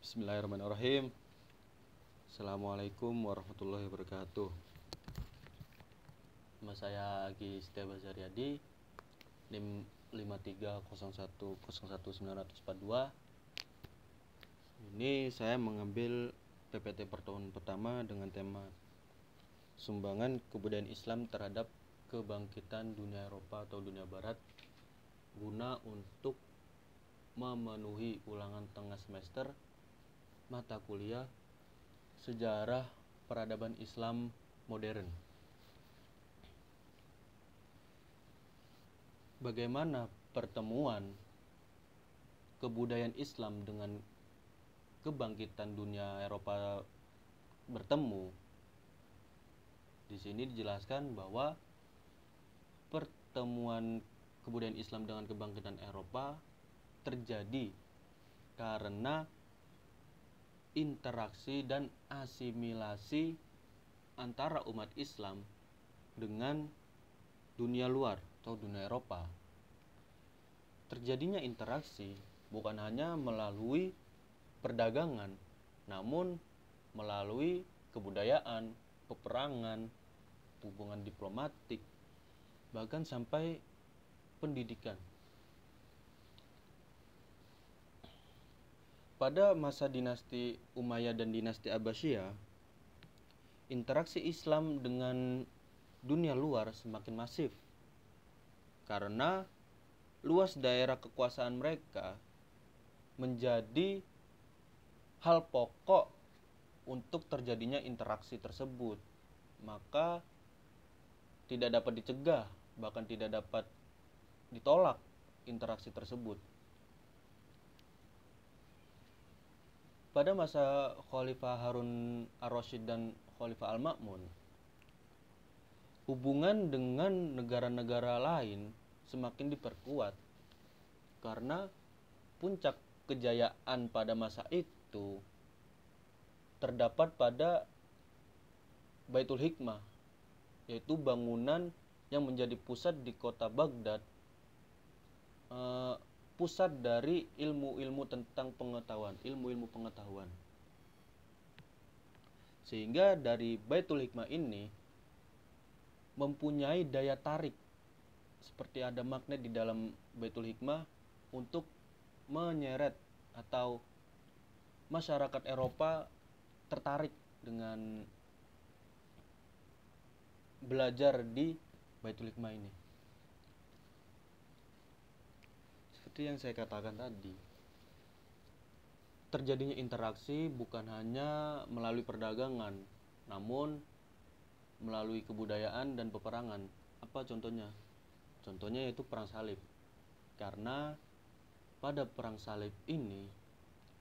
Bismillahirrahmanirrahim. Assalamualaikum warahmatullahi wabarakatuh. Nama saya Agi Setia Bazaryadi, NIM 5301011942. Ini saya mengambil PPT pertemuan pertama dengan tema Sumbangan Kebudayaan Islam terhadap Kebangkitan Dunia Eropa atau Dunia Barat, guna untuk memenuhi ulangan tengah semester mata kuliah Sejarah Peradaban Islam Modern. Bagaimana pertemuan kebudayaan Islam dengan kebangkitan dunia Eropa bertemu? Di sini dijelaskan bahwa pertemuan kebudayaan Islam dengan kebangkitan Eropa terjadi karena interaksi dan asimilasi antara umat Islam dengan dunia luar atau dunia Eropa. Terjadinya interaksi bukan hanya melalui perdagangan, namun melalui kebudayaan, peperangan, hubungan diplomatik, bahkan sampai pendidikan. Pada masa dinasti Umayyah dan dinasti Abbasiyah, interaksi Islam dengan dunia luar semakin masif karena luas daerah kekuasaan mereka menjadi hal pokok untuk terjadinya interaksi tersebut. Maka tidak dapat dicegah, bahkan tidak dapat ditolak interaksi tersebut. Pada masa Khalifah Harun ar-Rasyid dan Khalifah al-Ma'mun, hubungan dengan negara-negara lain semakin diperkuat karena puncak kejayaan pada masa itu terdapat pada Baitul Hikmah, yaitu bangunan yang menjadi pusat di kota Baghdad, pusat dari ilmu-ilmu tentang pengetahuan, ilmu-ilmu pengetahuan. Sehingga dari Baitul Hikmah ini mempunyai daya tarik, seperti ada magnet di dalam Baitul Hikmah untuk menyeret atau masyarakat Eropa tertarik dengan belajar di Baitul Hikmah ini. Seperti yang saya katakan tadi, terjadinya interaksi bukan hanya melalui perdagangan, namun melalui kebudayaan dan peperangan. Apa contohnya? Contohnya yaitu Perang Salib. Karena pada Perang Salib ini,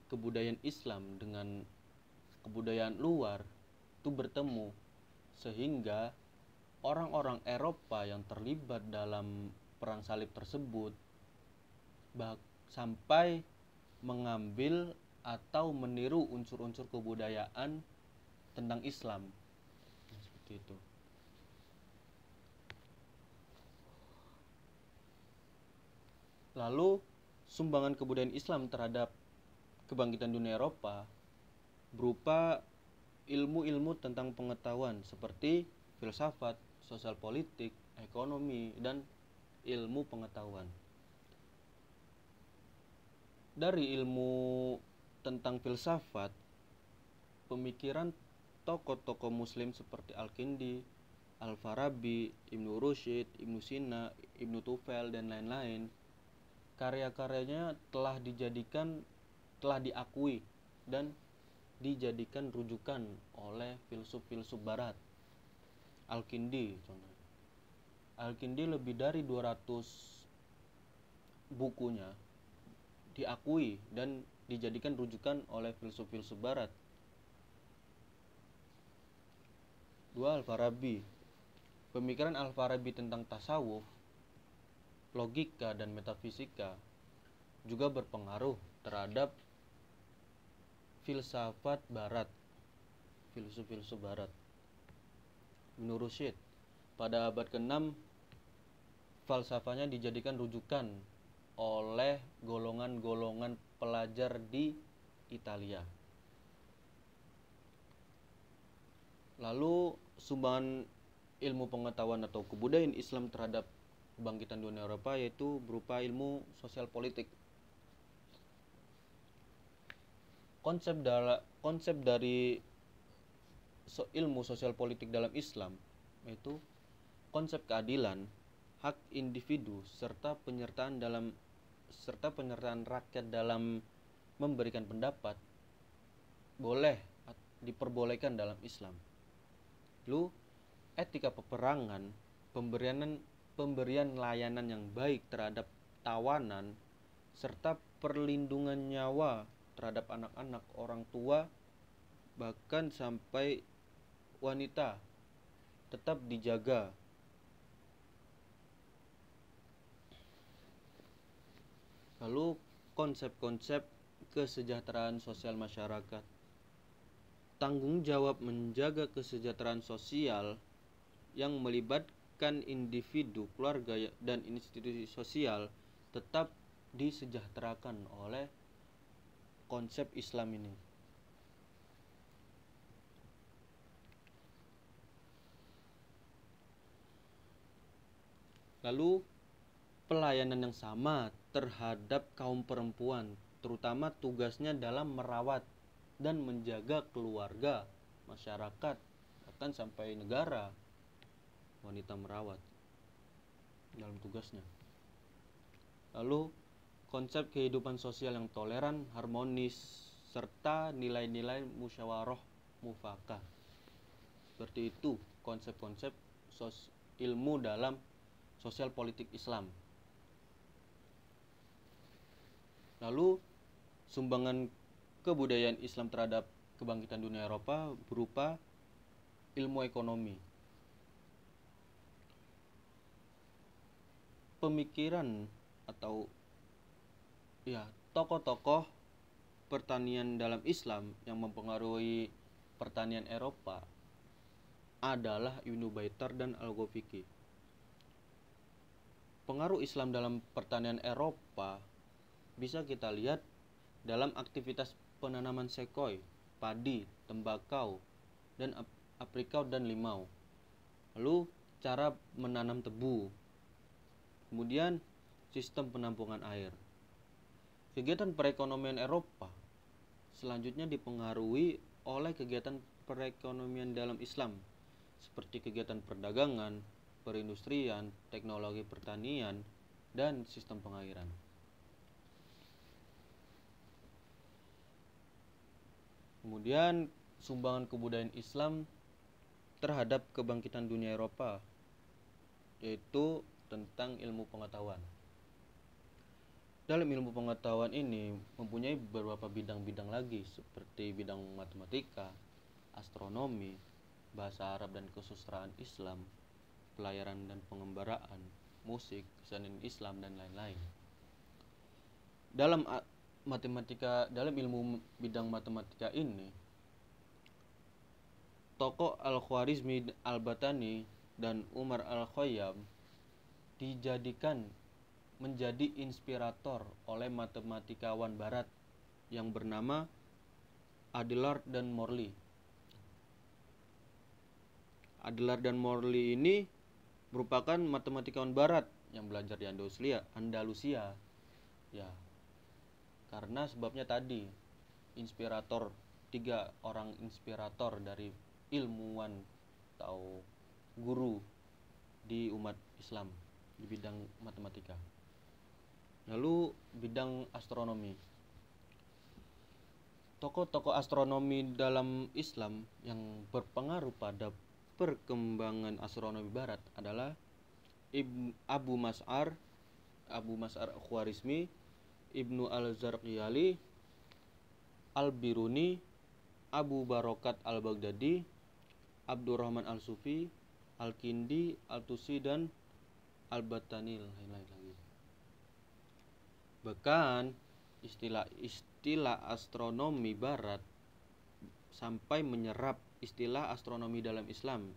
kebudayaan Islam dengan kebudayaan luar itu bertemu, sehingga orang-orang Eropa yang terlibat dalam Perang Salib tersebut sampai mengambil atau meniru unsur-unsur kebudayaan tentang Islam. Seperti itu. Lalu sumbangan kebudayaan Islam terhadap kebangkitan dunia Eropa berupa ilmu-ilmu tentang pengetahuan seperti filsafat, sosial politik, ekonomi, dan ilmu pengetahuan. Dari ilmu tentang filsafat, pemikiran tokoh-tokoh muslim seperti Al-Kindi, Al-Farabi, Ibnu Rushd, Ibnu Sina, Ibnu Tufail, dan lain-lain, karya-karyanya telah diakui dan dijadikan rujukan oleh filsuf-filsuf barat. Al-Kindi contohnya. Al-Kindi lebih dari 200 bukunya diakui dan dijadikan rujukan oleh filsuf-filsuf barat. Dua, Al-Farabi. Pemikiran Al-Farabi tentang tasawuf, logika, dan metafisika juga berpengaruh terhadap filsafat barat, filsuf-filsuf barat. Ibnu Rushd, pada abad ke-6, falsafahnya dijadikan rujukan oleh golongan-golongan pelajar di Italia. Lalu sumbangan ilmu pengetahuan atau kebudayaan Islam terhadap kebangkitan dunia Eropa yaitu berupa ilmu sosial politik. Konsep dari ilmu sosial politik dalam Islam yaitu konsep keadilan, hak individu serta penyertaan rakyat dalam memberikan pendapat diperbolehkan dalam Islam. Lalu etika peperangan, pemberian layanan yang baik terhadap tawanan serta perlindungan nyawa terhadap anak-anak, orang tua, bahkan sampai wanita tetap dijaga. Lalu konsep-konsep kesejahteraan sosial masyarakat. Tanggung jawab menjaga kesejahteraan sosial yang melibatkan individu, keluarga, dan institusi sosial tetap disejahterakan oleh konsep Islam ini. Lalu pelayanan yang sama terhadap kaum perempuan, terutama tugasnya dalam merawat dan menjaga keluarga, masyarakat, bahkan sampai negara. Wanita merawat dalam tugasnya. Lalu konsep kehidupan sosial yang toleran, harmonis, serta nilai-nilai musyawarah mufakat. Seperti itu konsep-konsep ilmu dalam sosial politik Islam. Lalu sumbangan kebudayaan Islam terhadap kebangkitan dunia Eropa berupa ilmu ekonomi. Pemikiran atau tokoh-tokoh pertanian dalam Islam yang mempengaruhi pertanian Eropa adalah Ibnu Baitar dan Al-Ghafiqi. Pengaruh Islam dalam pertanian Eropa bisa kita lihat dalam aktivitas penanaman sekoi, padi, tembakau, dan aprikot dan limau. Lalu cara menanam tebu. Kemudian sistem penampungan air. Kegiatan perekonomian Eropa selanjutnya dipengaruhi oleh kegiatan perekonomian dalam Islam seperti kegiatan perdagangan, perindustrian, teknologi pertanian, dan sistem pengairan. Kemudian sumbangan kebudayaan Islam terhadap kebangkitan dunia Eropa yaitu tentang ilmu pengetahuan. Dalam ilmu pengetahuan ini mempunyai beberapa bidang-bidang lagi seperti bidang matematika, astronomi, bahasa Arab dan kesusastraan Islam, pelayaran dan pengembaraan, musik, kesenian Islam, dan lain-lain. Dalam ilmu bidang matematika ini, tokoh Al-Khwarizmi Al-Batani dan Umar Al-Khayyam dijadikan menjadi inspirator oleh matematikawan barat yang bernama Abelard dan Morley. Abelard dan Morley ini merupakan matematikawan barat yang belajar di Andalusia. Ya. Karena sebabnya tadi tiga orang inspirator dari ilmuwan atau guru di umat Islam di bidang matematika. Lalu bidang astronomi. Tokoh-tokoh astronomi dalam Islam yang berpengaruh pada perkembangan astronomi barat adalah Abu Mas'ar Khwarizmi, Ibnu Al-Zarqiyali, Al-Biruni, Abu Barokat Al-Baghdadi, Abdurrahman Al-Sufi, Al-Kindi, Al-Tusi, dan Al-Batani, lain-lain lagi. Bahkan istilah astronomi barat sampai menyerap istilah astronomi dalam Islam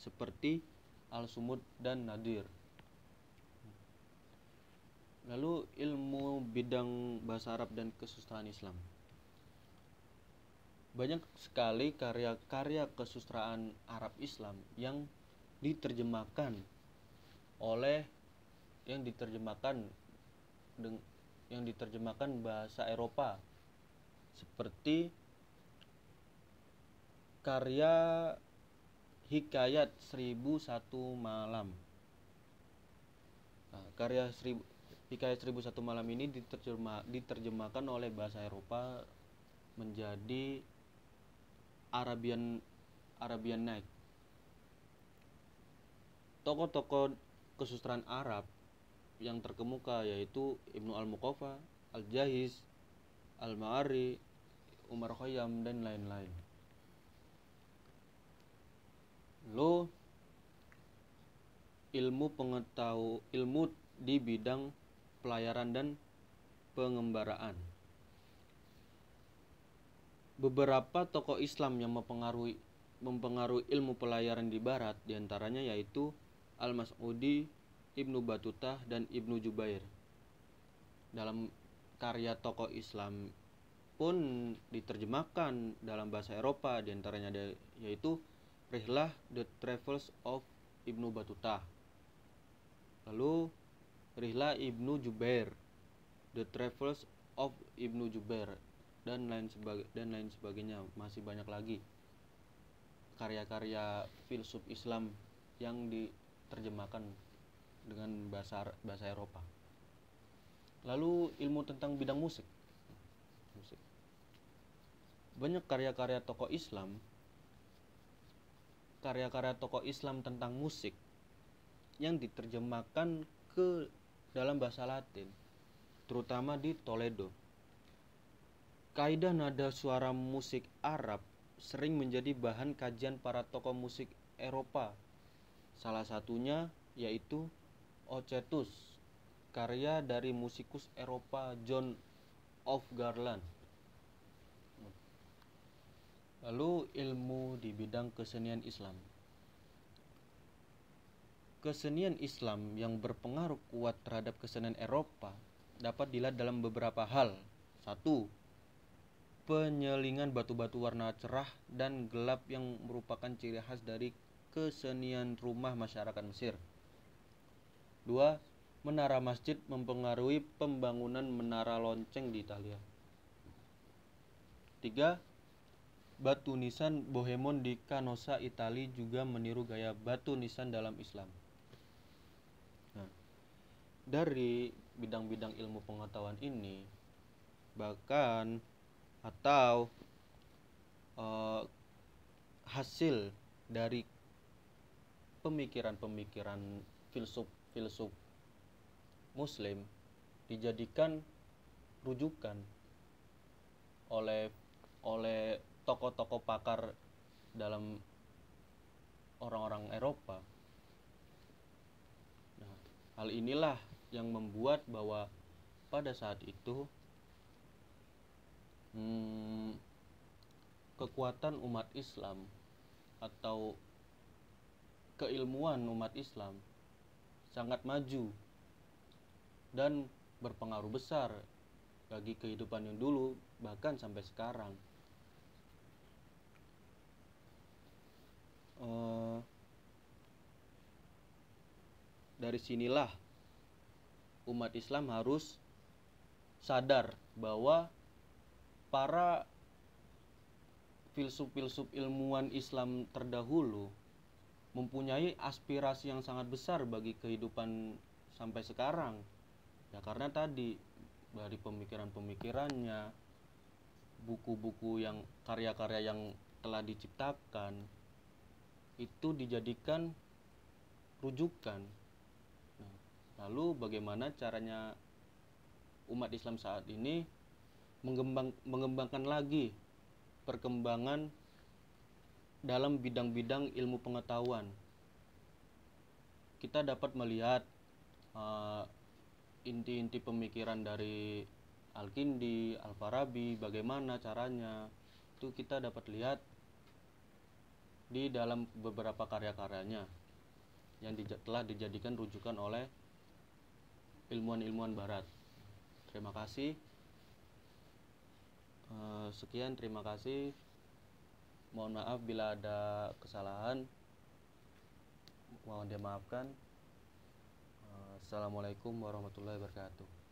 seperti Al-Sumud dan Nadir. Lalu ilmu bidang bahasa Arab dan kesusastraan Islam. banyak sekali karya-karya kesusastraan Arab Islam yang diterjemahkan oleh yang diterjemahkan yang diterjemahkan bahasa Eropa, seperti karya Hikayat 1001 Malam. Nah, Hikayat 1001 Malam ini diterjemahkan oleh bahasa Eropa menjadi Arabian Night. Tokoh-tokoh kesusastraan Arab yang terkemuka yaitu Ibnu Al-Muqaffa, Al-Jahiz, Al-Ma'ari, Umar Khayyam, dan lain-lain. Lalu ilmu di bidang pelayaran dan pengembaraan. Beberapa tokoh Islam yang mempengaruhi ilmu pelayaran di barat diantaranya yaitu Al-Mas'udi, Ibnu Battuta, dan Ibnu Jubair. Dalam karya tokoh Islam pun diterjemahkan dalam bahasa Eropa, diantaranya yaitu Rihlah The Travels of Ibnu Battuta, lalu Rihlah Ibnu Jubair, The Travels of Ibnu Jubair, dan lain sebagainya. Masih banyak lagi karya-karya filsuf Islam yang diterjemahkan dengan bahasa Eropa. Lalu ilmu tentang bidang musik. Banyak karya-karya tokoh Islam tentang musik yang diterjemahkan ke dalam bahasa Latin, terutama di Toledo. Kaidah nada suara musik Arab sering menjadi bahan kajian para tokoh musik Eropa. Salah satunya yaitu Ocetus, karya dari musikus Eropa John of Garland. Lalu ilmu di bidang kesenian Islam. Kesenian Islam yang berpengaruh kuat terhadap kesenian Eropa dapat dilihat dalam beberapa hal. 1. Penyelingan batu-batu warna cerah dan gelap yang merupakan ciri khas dari kesenian rumah masyarakat Mesir. 2. Menara masjid mempengaruhi pembangunan menara lonceng di Italia. 3. Batu nisan Bohemond di Canossa, Italia juga meniru gaya batu nisan dalam Islam. Nah, dari bidang-bidang ilmu pengetahuan ini bahkan atau hasil dari pemikiran-pemikiran filsuf Muslim dijadikan rujukan oleh tokoh-tokoh pakar dalam orang-orang Eropa. Nah, hal inilah yang membuat bahwa pada saat itu kekuatan umat Islam atau keilmuan umat Islam sangat maju dan berpengaruh besar bagi kehidupan yang dulu bahkan sampai sekarang. Dari sinilah umat Islam harus sadar bahwa para filsuf ilmuwan Islam terdahulu mempunyai aspirasi yang sangat besar bagi kehidupan sampai sekarang. Ya karena tadi dari pemikiran-pemikirannya, buku-buku yang karya-karya yang telah diciptakan itu dijadikan rujukan. Nah, lalu bagaimana caranya umat Islam saat ini mengembangkan lagi perkembangan dalam bidang-bidang ilmu pengetahuan? Kita dapat melihat inti-inti pemikiran dari Al-Kindi, Al-Farabi, bagaimana caranya itu kita dapat lihat di dalam beberapa karya-karyanya yang telah dijadikan rujukan oleh ilmuwan-ilmuwan barat. Terima kasih. Sekian, terima kasih. Mohon maaf bila ada kesalahan, mohon dimaafkan. Assalamualaikum warahmatullahi wabarakatuh.